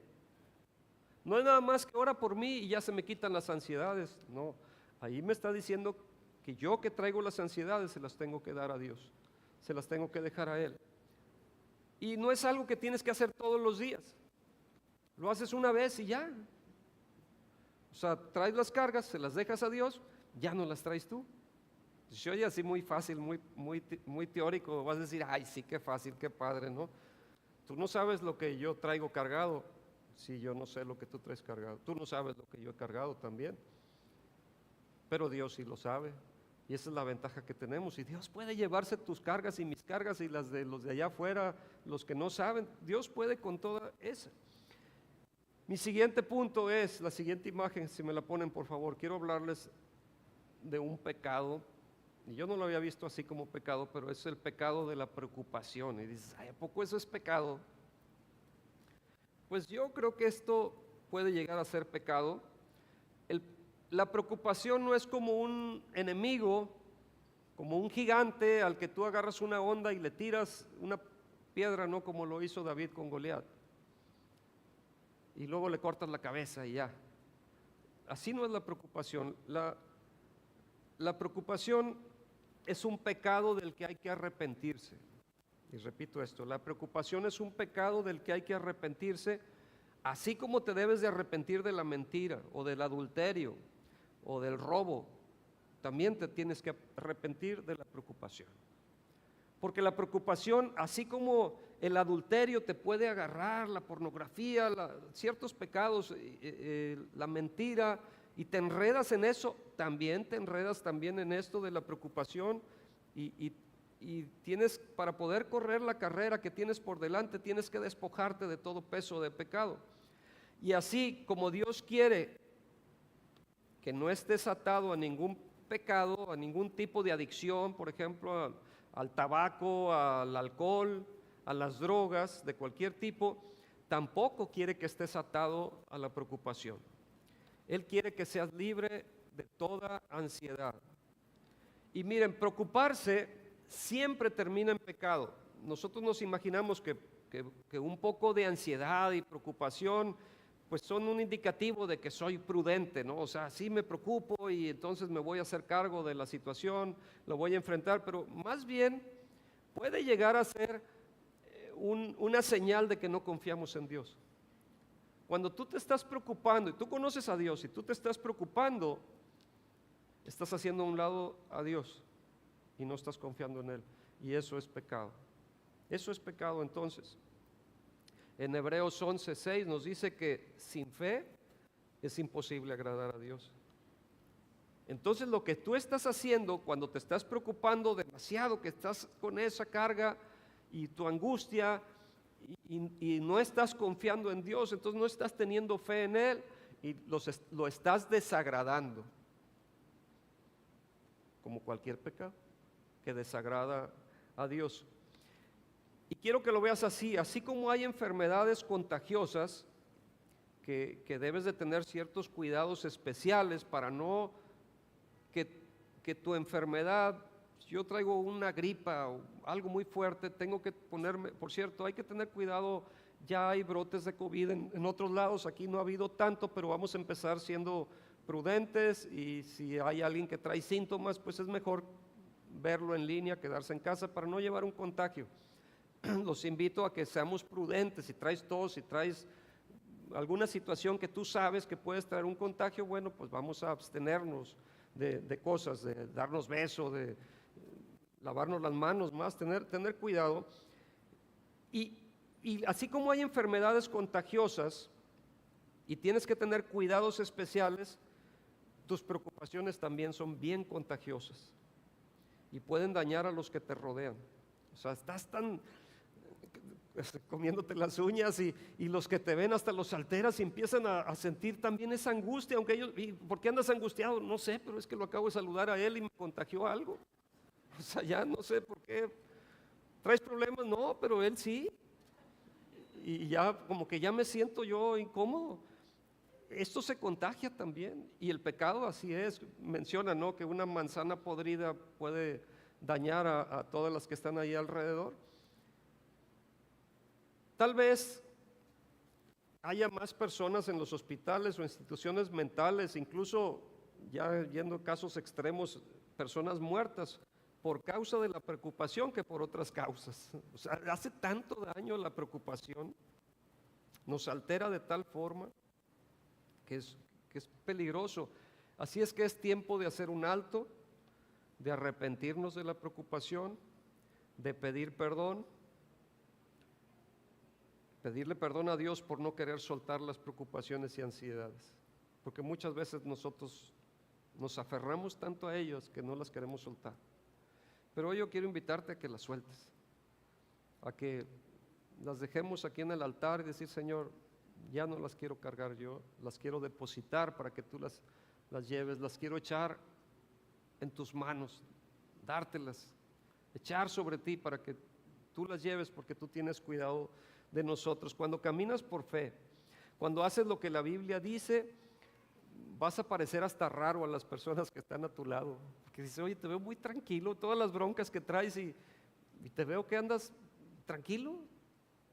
No es nada más que ora por mí y ya se me quitan las ansiedades. No, ahí me está diciendo que yo que traigo las ansiedades se las tengo que dar a Dios, se las tengo que dejar a Él. Y no es algo que tienes que hacer todos los días, lo haces una vez y ya. O sea, traes las cargas, se las dejas a Dios, ya no las traes tú. Si oye así muy fácil, muy teórico, vas a decir, ay sí, qué fácil, qué padre, ¿no? Tú no sabes lo que yo traigo cargado. Si yo no sé lo que tú traes cargado, tú no sabes lo que yo he cargado también, pero Dios sí lo sabe, y esa es la ventaja que tenemos. Y Dios puede llevarse tus cargas y mis cargas y las de los de allá afuera, los que no saben. Dios puede con toda esa. Mi siguiente punto es la siguiente imagen, si me la ponen por favor. Quiero hablarles de un pecado, y yo no lo había visto así como pecado, pero es el pecado de la preocupación. Y dices, ay, ¿a poco eso es pecado? Pues yo creo que esto puede llegar a ser pecado. La preocupación no es como un enemigo, como un gigante al que tú agarras una onda y le tiras una piedra, no como lo hizo David con Goliat, y luego le cortas la cabeza y ya. Así no es la preocupación. La preocupación es un pecado del que hay que arrepentirse. Y repito esto, la preocupación es un pecado del que hay que arrepentirse, así como te debes de arrepentir de la mentira o del adulterio o del robo, también te tienes que arrepentir de la preocupación. Porque la preocupación, así como el adulterio te puede agarrar, la pornografía, ciertos pecados, la mentira, y te enredas en eso, también te enredas también en esto de la preocupación y tienes, para poder correr la carrera que tienes por delante, tienes que despojarte de todo peso de pecado. Y así como Dios quiere que no estés atado a ningún pecado, a ningún tipo de adicción, por ejemplo, al tabaco, al alcohol, a las drogas de cualquier tipo, tampoco quiere que estés atado a la preocupación. Él quiere que seas libre de toda ansiedad. Y miren, preocuparse siempre termina en pecado. Nosotros nos imaginamos que un poco de ansiedad y preocupación pues son un indicativo de que soy prudente, ¿no? O sea, sí me preocupo y entonces me voy a hacer cargo de la situación, lo voy a enfrentar, pero más bien puede llegar a ser una señal de que no confiamos en Dios. Cuando tú te estás preocupando y tú conoces a Dios y tú te estás preocupando, estás haciendo a un lado a Dios y no estás confiando en Él. Y eso es pecado. Eso es pecado entonces. En Hebreos 11:6 nos dice que sin fe es imposible agradar a Dios. Entonces lo que tú estás haciendo cuando te estás preocupando demasiado, que estás con esa carga y tu angustia y no estás confiando en Dios, entonces no estás teniendo fe en Él y lo estás desagradando. Como cualquier pecado que desagrada a Dios. Y quiero que lo veas así como hay enfermedades contagiosas que debes de tener ciertos cuidados especiales para no que tu enfermedad, si yo traigo una gripa o algo muy fuerte, tengo que ponerme, por cierto, hay que tener cuidado, ya hay brotes de COVID en otros lados, aquí no ha habido tanto, pero vamos a empezar siendo prudentes y si hay alguien que trae síntomas, pues es mejor verlo en línea, quedarse en casa para no llevar un contagio. Los invito a que seamos prudentes. Si traes tos, si traes alguna situación que tú sabes que puedes traer un contagio, bueno, pues vamos a abstenernos de cosas, de darnos beso, de lavarnos las manos más, tener cuidado. Y así como hay enfermedades contagiosas y tienes que tener cuidados especiales, tus preocupaciones también son bien contagiosas y pueden dañar a los que te rodean. O sea, estás tan comiéndote las uñas y los que te ven hasta los alteras y empiezan a sentir también esa angustia, aunque ellos, ¿y por qué andas angustiado? No sé, pero es que lo acabo de saludar a él y me contagió algo. O sea, ya no sé por qué. ¿Traes problemas? No, pero él sí. Y ya como que ya me siento yo incómodo. Esto se contagia también y el pecado así es. Menciona, ¿no?, que una manzana podrida puede dañar a todas las que están ahí alrededor. Tal vez haya más personas en los hospitales o instituciones mentales, incluso ya yendo a casos extremos, personas muertas por causa de la preocupación que por otras causas. O sea, hace tanto daño la preocupación, nos altera de tal forma que es peligroso. Así es que es tiempo de hacer un alto, de arrepentirnos de la preocupación, de pedir perdón. Pedirle perdón a Dios por no querer soltar las preocupaciones y ansiedades, porque muchas veces nosotros nos aferramos tanto a ellos que no las queremos soltar. Pero hoy yo quiero invitarte a que las sueltes, a que las dejemos aquí en el altar y decir: Señor, ya no las quiero cargar yo, las quiero depositar para que tú las lleves, las quiero echar en tus manos, dártelas, echar sobre ti para que tú las lleves, porque tú tienes cuidado de nosotros. Cuando caminas por fe, cuando haces lo que la Biblia dice, vas a parecer hasta raro a las personas que están a tu lado, porque dices: oye, te veo muy tranquilo, todas las broncas que traes y te veo que andas tranquilo.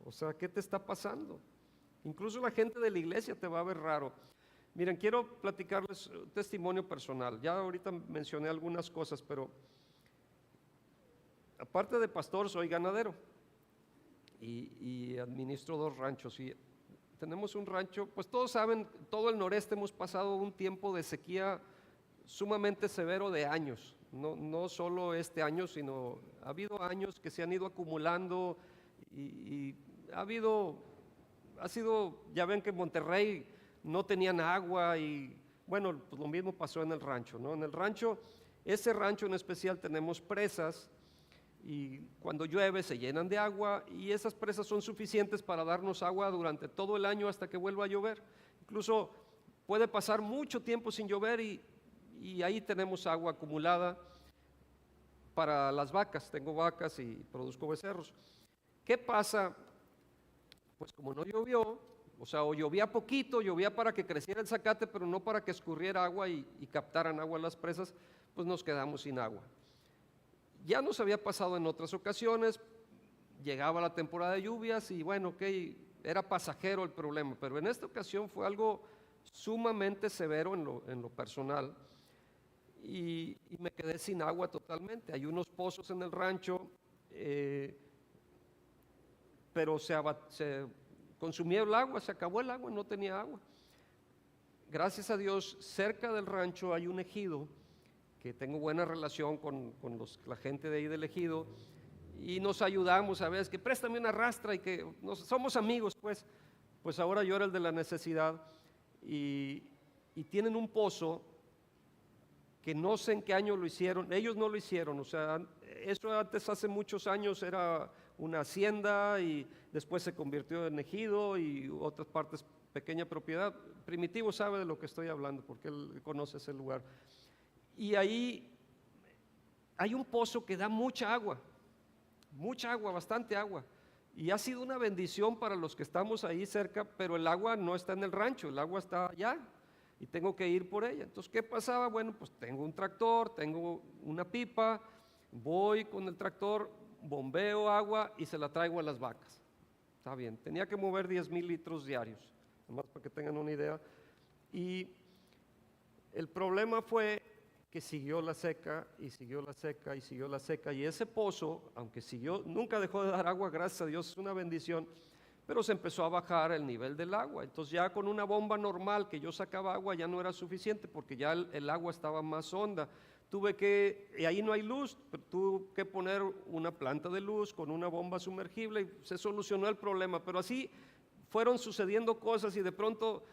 O sea, ¿qué te está pasando? Incluso la gente de la iglesia te va a ver raro. Miren, quiero platicarles un testimonio personal. Ya ahorita mencioné algunas cosas, pero aparte de pastor, soy ganadero y administro 2 ranchos. Y tenemos un rancho, pues todos saben, todo el noreste hemos pasado un tiempo de sequía sumamente severo de años. No solo este año, sino ha habido años que se han ido acumulando y ha sido, ya ven que en Monterrey no tenían agua y bueno, pues lo mismo pasó en el rancho, ¿no? En el rancho, ese rancho en especial, tenemos presas y cuando llueve se llenan de agua y esas presas son suficientes para darnos agua durante todo el año hasta que vuelva a llover. Incluso puede pasar mucho tiempo sin llover y ahí tenemos agua acumulada para las vacas. Tengo vacas y produzco becerros. ¿Qué pasa pues como no llovió, o sea, o llovía poquito, llovía para que creciera el zacate, pero no para que escurriera agua y captaran agua las presas, pues nos quedamos sin agua. Ya nos había pasado en otras ocasiones, llegaba la temporada de lluvias y bueno, ok, era pasajero el problema, pero en esta ocasión fue algo sumamente severo en lo personal y me quedé sin agua totalmente. Hay unos pozos en el rancho, pero se consumió el agua, se acabó el agua, no tenía agua. Gracias a Dios, cerca del rancho hay un ejido que tengo buena relación con la gente de ahí del ejido y nos ayudamos a veces, que préstame una rastra y que somos amigos, pues ahora yo era el de la necesidad y tienen un pozo que no sé en qué año lo hicieron, ellos no lo hicieron, o sea, eso antes hace muchos años era una hacienda y después se convirtió en ejido y otras partes, pequeña propiedad. Primitivo sabe de lo que estoy hablando porque él conoce ese lugar. Y ahí hay un pozo que da mucha agua, bastante agua. Y ha sido una bendición para los que estamos ahí cerca, pero el agua no está en el rancho, el agua está allá y tengo que ir por ella. Entonces, ¿qué pasaba? Bueno, pues tengo un tractor, tengo una pipa, voy con el tractor, bombeo agua y se la traigo a las vacas. Está bien, tenía que mover 10,000 litros diarios, nomás para que tengan una idea. Y el problema fue que siguió la seca y siguió la seca y siguió la seca y ese pozo, aunque siguió, nunca dejó de dar agua, gracias a Dios, es una bendición, pero se empezó a bajar el nivel del agua. Entonces ya con una bomba normal que yo sacaba agua ya no era suficiente porque ya el agua estaba más honda. Y ahí no hay luz, pero tuve que poner una planta de luz con una bomba sumergible y se solucionó el problema, pero así fueron sucediendo cosas y de pronto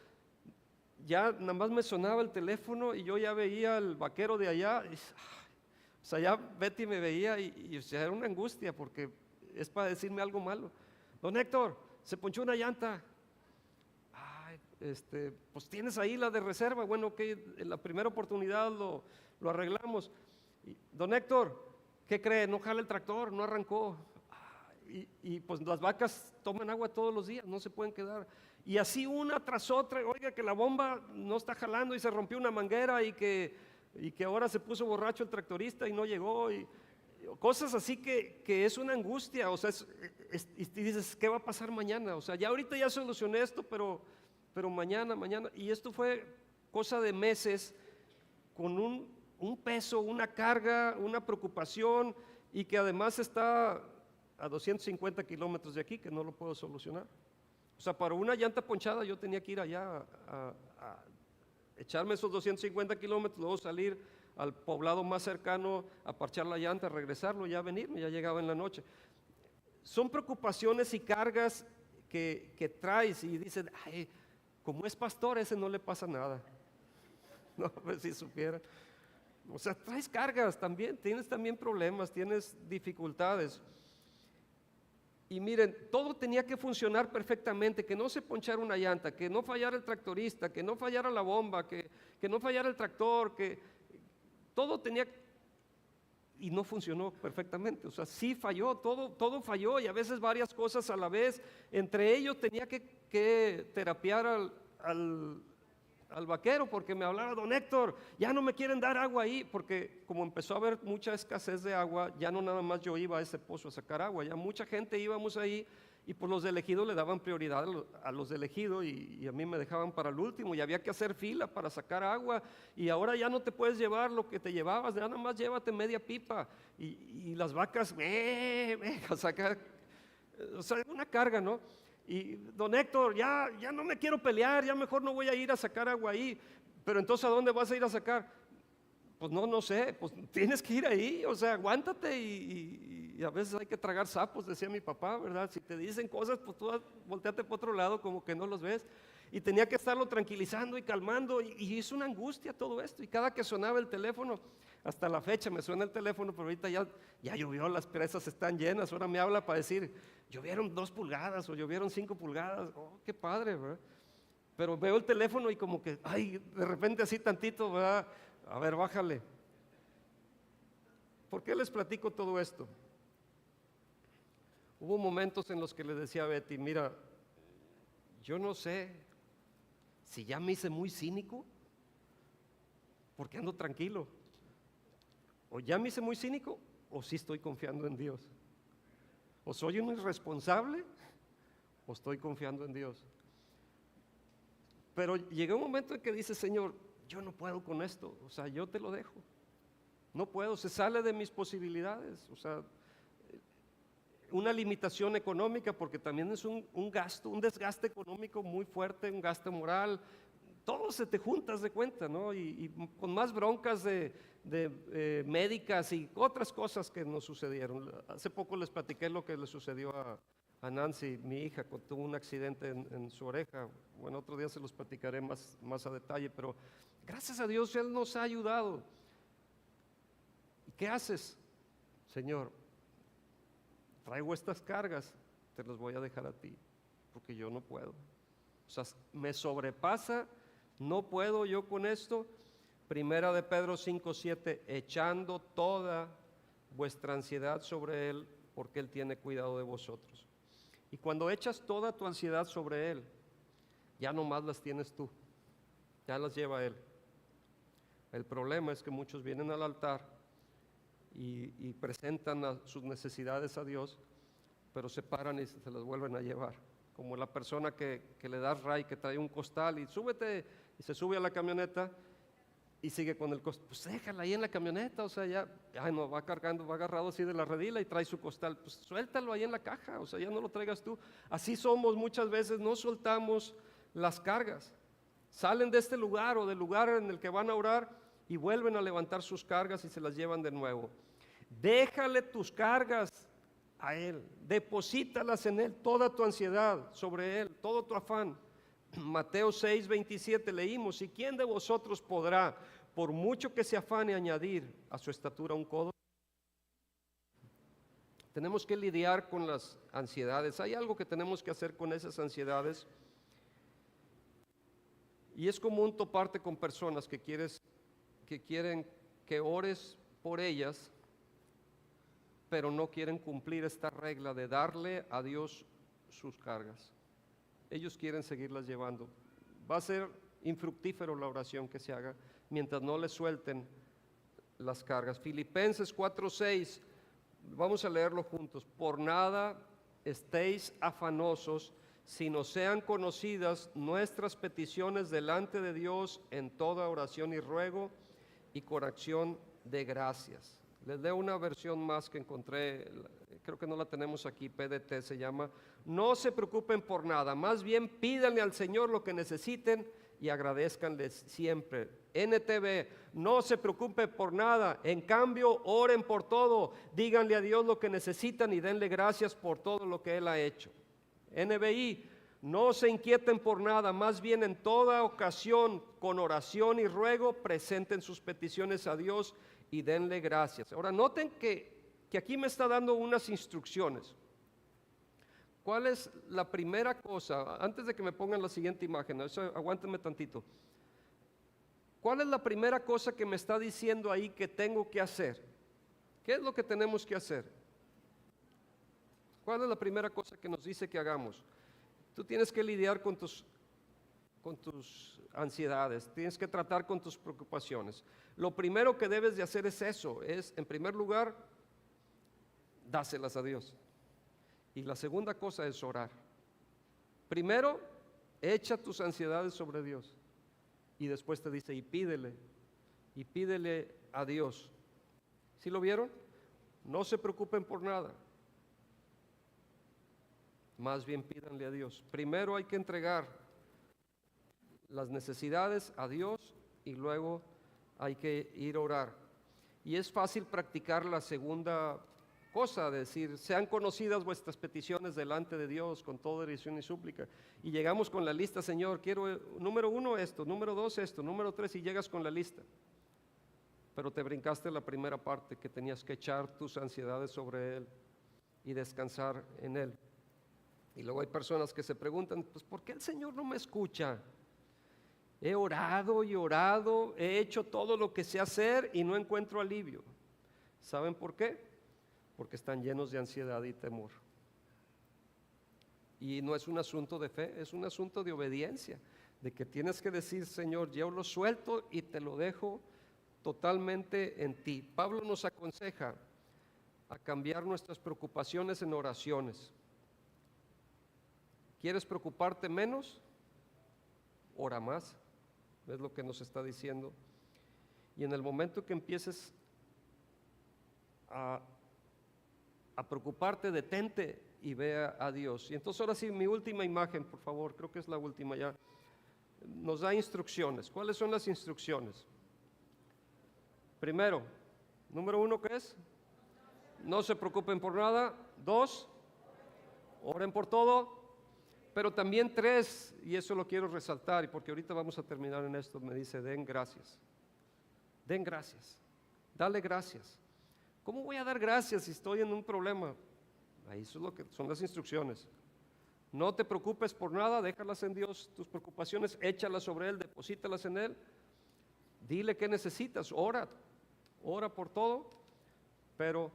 ya nada más me sonaba el teléfono y yo ya veía al vaquero de allá, o sea, ya Betty me veía y o sea, era una angustia porque es para decirme algo malo. Don Héctor, se ponchó una llanta. Ay, pues tienes ahí la de reserva. Bueno, que en la primera oportunidad lo arreglamos. Don Héctor, ¿qué cree? No jala el tractor, no arrancó. Y pues las vacas toman agua todos los días, no se pueden quedar. Y así una tras otra, oiga que la bomba no está jalando y se rompió una manguera y que ahora se puso borracho el tractorista y no llegó. Y cosas así que es una angustia, o sea, y dices, ¿qué va a pasar mañana? O sea, ya ahorita ya solucioné esto, pero mañana, y esto fue cosa de meses con un peso, una carga, una preocupación y que además está a 250 kilómetros de aquí, que no lo puedo solucionar. O sea, para una llanta ponchada yo tenía que ir allá a echarme esos 250 kilómetros, luego salir al poblado más cercano a parchar la llanta, regresarlo, ya venirme, ya llegaba en la noche. Son preocupaciones y cargas que traes y dicen, ay, como es pastor, ese no le pasa nada. No, pues si supieran. O sea, traes cargas también, tienes también problemas, tienes dificultades. Y miren, todo tenía que funcionar perfectamente, que no se ponchara una llanta, que no fallara el tractorista, que no fallara la bomba, que no fallara el tractor, que todo tenía, y no funcionó perfectamente. O sea, sí falló, todo falló y a veces varias cosas a la vez. Entre ellos tenía que terapiar al vaquero porque me hablaba, don Héctor, ya no me quieren dar agua ahí, porque como empezó a haber mucha escasez de agua, ya no nada más yo iba a ese pozo a sacar agua, ya mucha gente íbamos ahí y por los del ejido le daban prioridad a los del ejido y a mí me dejaban para el último y había que hacer fila para sacar agua y ahora ya no te puedes llevar lo que te llevabas, ya nada más llévate media pipa y las vacas, o sea, una carga, ¿no? Y don Héctor, ya no me quiero pelear, ya mejor no voy a ir a sacar agua ahí. Pero entonces, ¿a dónde vas a ir a sacar? Pues no sé, pues tienes que ir ahí, o sea, aguántate y a veces hay que tragar sapos, decía mi papá, ¿verdad? Si te dicen cosas, pues tú volteate para otro lado como que no los ves. Y tenía que estarlo tranquilizando y calmando y es una angustia todo esto. Y cada que sonaba el teléfono, hasta la fecha me suena el teléfono, pero ahorita ya llovió, las presas están llenas, ahora me habla para decir, llovieron 2 pulgadas o llovieron 5 pulgadas, oh, qué padre, ¿verdad? Pero veo el teléfono y como que, ay, de repente así tantito, ¿verdad? A ver, bájale. ¿Por qué les platico todo esto? Hubo momentos en los que le decía a Betty, mira, yo no sé si ya me hice muy cínico, porque ando tranquilo. O ya me hice muy cínico, o sí estoy confiando en Dios. O soy un irresponsable, o estoy confiando en Dios. Pero llega un momento en que dice, Señor, yo no puedo con esto, o sea, yo te lo dejo. No puedo, se sale de mis posibilidades, o sea, una limitación económica, porque también es un gasto, un desgaste económico muy fuerte, un gasto moral, todo se te juntas de cuenta, ¿no? Y con más broncas de médicas y otras cosas que nos sucedieron. Hace poco les platiqué lo que le sucedió a Nancy, mi hija, cuando tuvo un accidente en su oreja. Bueno, otro día se los platicaré más a detalle, pero gracias a Dios Él nos ha ayudado. ¿Y qué haces? Señor, traigo estas cargas, te las voy a dejar a ti, porque yo no puedo. O sea, me sobrepasa, no puedo yo con esto. Primera de Pedro 5:7, echando toda vuestra ansiedad sobre Él, porque Él tiene cuidado de vosotros. Y cuando echas toda tu ansiedad sobre Él, ya no más las tienes tú, ya las lleva Él. El problema es que muchos vienen al altar y presentan sus necesidades a Dios, pero se paran y se las vuelven a llevar. Como la persona que le da ray, que trae un costal y súbete, y se sube a la camioneta y sigue con el costal. Pues déjala ahí en la camioneta, o sea, ya no, va cargando, va agarrado así de la redila y trae su costal. Pues suéltalo ahí en la caja, o sea, ya no lo traigas tú. Así somos muchas veces, no soltamos las cargas. Salen de este lugar o del lugar en el que van a orar y vuelven a levantar sus cargas y se las llevan de nuevo. Déjale tus cargas a Él, deposítalas en Él, toda tu ansiedad sobre Él, todo tu afán. Mateo 6:27 leímos, ¿y quién de vosotros podrá, por mucho que se afane, añadir a su estatura un codo? Tenemos que lidiar con las ansiedades. Hay algo que tenemos que hacer con esas ansiedades, y es común toparte con personas que quieren que ores por ellas, pero no quieren cumplir esta regla de darle a Dios sus cargas. Ellos quieren seguirlas llevando. Va a ser infructífero la oración que se haga mientras no le suelten las cargas. Filipenses 4:6, vamos a leerlo juntos. Por nada estéis afanosos, sino sean conocidas nuestras peticiones delante de Dios en toda oración y ruego y con acción de gracias. Les leo una versión más que encontré, creo que no la tenemos aquí, PDT se llama. No se preocupen por nada, más bien pídanle al Señor lo que necesiten y agradezcanle siempre. NTV, no se preocupen por nada, en cambio oren por todo, díganle a Dios lo que necesitan y denle gracias por todo lo que Él ha hecho. NBI, no se inquieten por nada, más bien en toda ocasión, con oración y ruego, presenten sus peticiones a Dios y denle gracias. Ahora noten que aquí me está dando unas instrucciones. ¿Cuál es la primera cosa? Antes de que me pongan la siguiente imagen, aguántenme tantito. ¿Cuál es la primera cosa que me está diciendo ahí que tengo que hacer? ¿Qué es lo que tenemos que hacer? ¿Cuál es la primera cosa que nos dice que hagamos? Tú tienes que lidiar con tus ansiedades, tienes que tratar con tus preocupaciones. Lo primero que debes de hacer es eso, es en primer lugar, dáselas a Dios. Y la segunda cosa es orar. Primero, echa tus ansiedades sobre Dios. Y después te dice, y pídele a Dios. ¿Sí lo vieron? No se preocupen por nada. Más bien pídanle a Dios. Primero hay que entregar las necesidades a Dios y luego hay que ir a orar. Y es fácil practicar la segunda cosa, decir, sean conocidas vuestras peticiones delante de Dios con toda oración y súplica. Y llegamos con la lista, Señor, quiero número 1 esto, número 2 esto, número 3, y llegas con la lista. Pero te brincaste la primera parte, que tenías que echar tus ansiedades sobre Él y descansar en Él. Y luego hay personas que se preguntan, pues ¿por qué el Señor no me escucha? He orado y orado, he hecho todo lo que sé hacer y no encuentro alivio. ¿Saben por qué? Porque están llenos de ansiedad y temor. Y no es un asunto de fe, es un asunto de obediencia, de que tienes que decir, Señor, yo lo suelto y te lo dejo totalmente en ti. Pablo nos aconseja a cambiar nuestras preocupaciones en oraciones. ¿Quieres preocuparte menos? Ora más, es lo que nos está diciendo. Y en el momento que empieces a preocuparte, detente y ve a Dios. Y entonces ahora sí, mi última imagen, por favor, creo que es la última ya. Nos da instrucciones. ¿Cuáles son las instrucciones? Primero, número 1, ¿qué es? No se preocupen por nada. 2, oren por todo. Pero también 3, y eso lo quiero resaltar, y porque ahorita vamos a terminar en esto, me dice, den gracias. Den gracias. Dale gracias. ¿Cómo voy a dar gracias si estoy en un problema? Ahí eso es lo que son las instrucciones. No te preocupes por nada, déjalas en Dios, tus preocupaciones, échalas sobre Él, deposítalas en Él. Dile qué necesitas, ora por todo, pero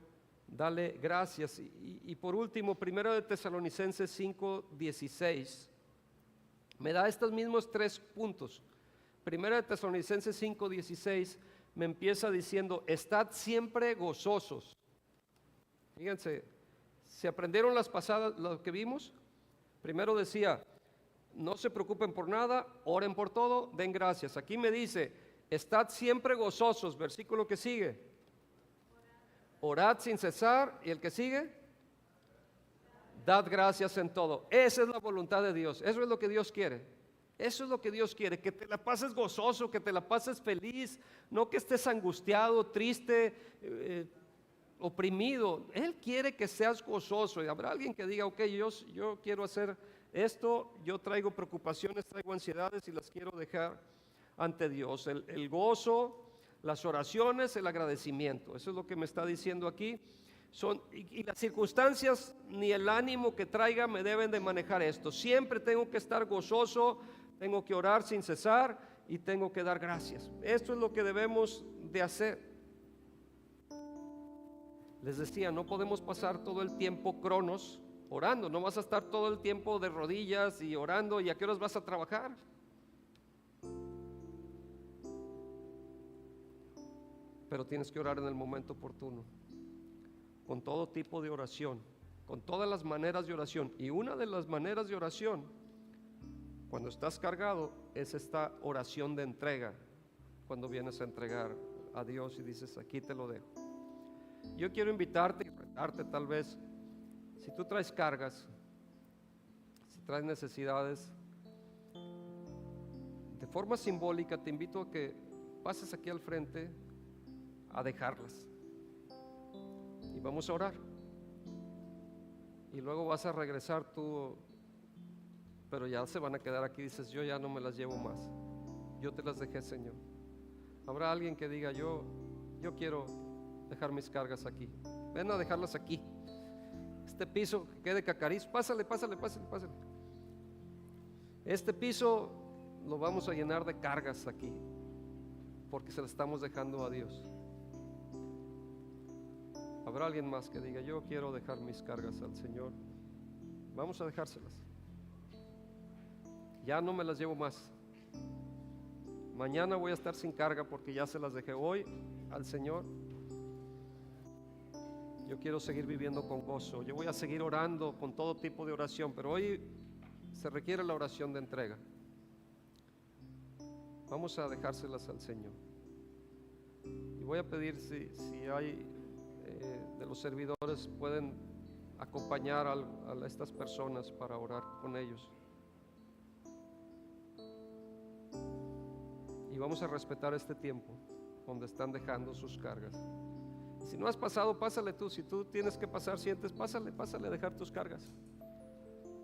dale gracias. Y por último, 1 de Tesalonicenses 5:16, me da estos mismos 3 puntos. 1 de Tesalonicenses 5:16 me empieza diciendo, estad siempre gozosos. Fíjense, ¿se aprendieron las pasadas, lo que vimos? Primero decía, no se preocupen por nada, oren por todo, den gracias. Aquí me dice, estad siempre gozosos, versículo que sigue. Orad sin cesar, y el que sigue, dad gracias en todo. Esa es la voluntad de Dios, eso es lo que Dios quiere. Eso es lo que Dios quiere, que te la pases gozoso, que te la pases feliz, no que estés angustiado, triste, oprimido. Él quiere que seas gozoso. Y habrá alguien que diga, ok, yo quiero hacer esto, yo traigo preocupaciones, traigo ansiedades y las quiero dejar ante Dios. El gozo, las oraciones, el agradecimiento. Eso es lo que me está diciendo aquí. Y las circunstancias ni el ánimo que traiga me deben de manejar esto. Siempre tengo que estar gozoso, tengo que orar sin cesar y tengo que dar gracias. Esto es lo que debemos de hacer. Les decía, no podemos pasar todo el tiempo cronos orando, no vas a estar todo el tiempo de rodillas y orando. ¿Y a qué horas vas a trabajar? Pero tienes que orar en el momento oportuno, con todo tipo de oración, con todas las maneras de oración. Y una de las maneras de oración, cuando estás cargado, es esta oración de entrega, cuando vienes a entregar a Dios y dices, aquí te lo dejo. Yo quiero invitarte y retarte tal vez, si tú traes cargas, si traes necesidades, de forma simbólica te invito a que pases aquí al frente a dejarlas. Y vamos a orar. Y luego vas a regresar tú, pero ya se van a quedar aquí. Dices, yo ya no me las llevo más, yo te las dejé, Señor. Habrá alguien que diga, yo quiero dejar mis cargas aquí. Ven a dejarlas aquí. Este piso que quede cacariz, pásale. Este piso lo vamos a llenar de cargas aquí, porque se lo estamos dejando a Dios. Habrá alguien más que diga, yo quiero dejar mis cargas al Señor. Vamos a dejárselas. Ya no me las llevo más. Mañana voy a estar sin carga porque ya se las dejé hoy al Señor. Yo quiero seguir viviendo con gozo. Yo voy a seguir orando con todo tipo de oración, pero hoy se requiere la oración de entrega. Vamos a dejárselas al Señor. Y voy a pedir si hay de los servidores pueden acompañar a estas personas para orar con ellos. Y vamos a respetar este tiempo donde están dejando sus cargas. Si no has pasado, pásale tú. Si tú tienes que pasar, sientes, pásale a dejar tus cargas.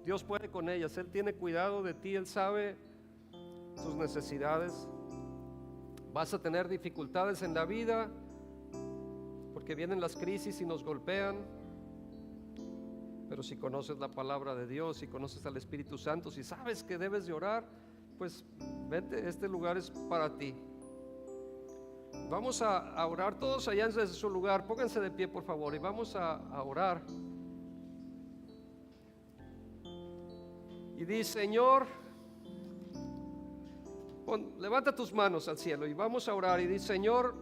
Dios puede con ellas, Él tiene cuidado de ti, Él sabe tus necesidades. Vas a tener dificultades en la vida porque vienen las crisis y nos golpean. Pero si conoces la palabra de Dios, si conoces al Espíritu Santo, si sabes que debes de orar, pues vete, este lugar es para ti. Vamos a orar todos allá desde su lugar. Pónganse de pie, por favor, y vamos a orar. Y di: Señor, levanta tus manos al cielo y vamos a orar. Y di: Señor,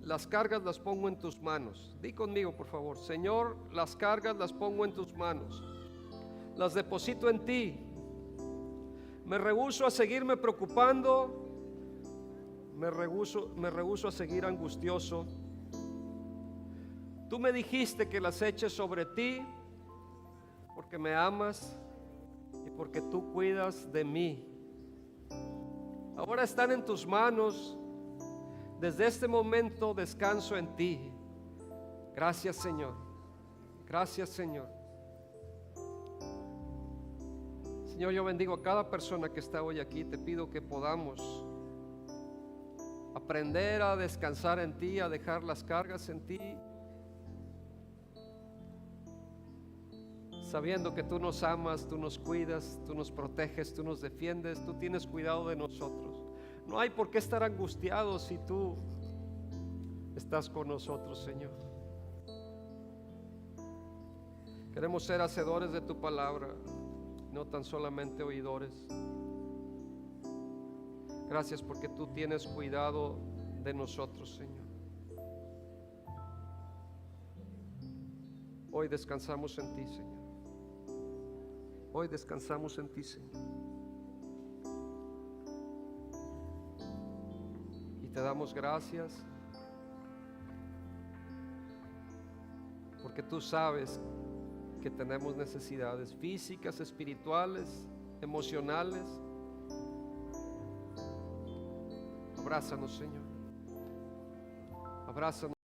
las cargas las pongo en tus manos. Di conmigo, por favor: Señor, las cargas las pongo en tus manos, las deposito en ti. Me rehúso a seguirme preocupando, me rehúso a seguir angustioso. Tú me dijiste que las eches sobre ti porque me amas y porque tú cuidas de mí. Ahora están en tus manos. Desde este momento descanso en ti. Gracias, Señor. Gracias, Señor. Señor, yo bendigo a cada persona que está hoy aquí. Te pido que podamos aprender a descansar en ti, a dejar las cargas en ti, sabiendo que tú nos amas, tú nos cuidas, tú nos proteges, tú nos defiendes, tú tienes cuidado de nosotros. No hay por qué estar angustiados si tú estás con nosotros, Señor. Queremos ser hacedores de tu palabra, no tan solamente oidores. Gracias porque tú tienes cuidado de nosotros, Señor. Hoy descansamos en ti, Señor. Hoy descansamos en ti, Señor. Y te damos gracias porque tú sabes que tenemos necesidades físicas, espirituales, emocionales. Abrázanos, Señor. Abrázanos.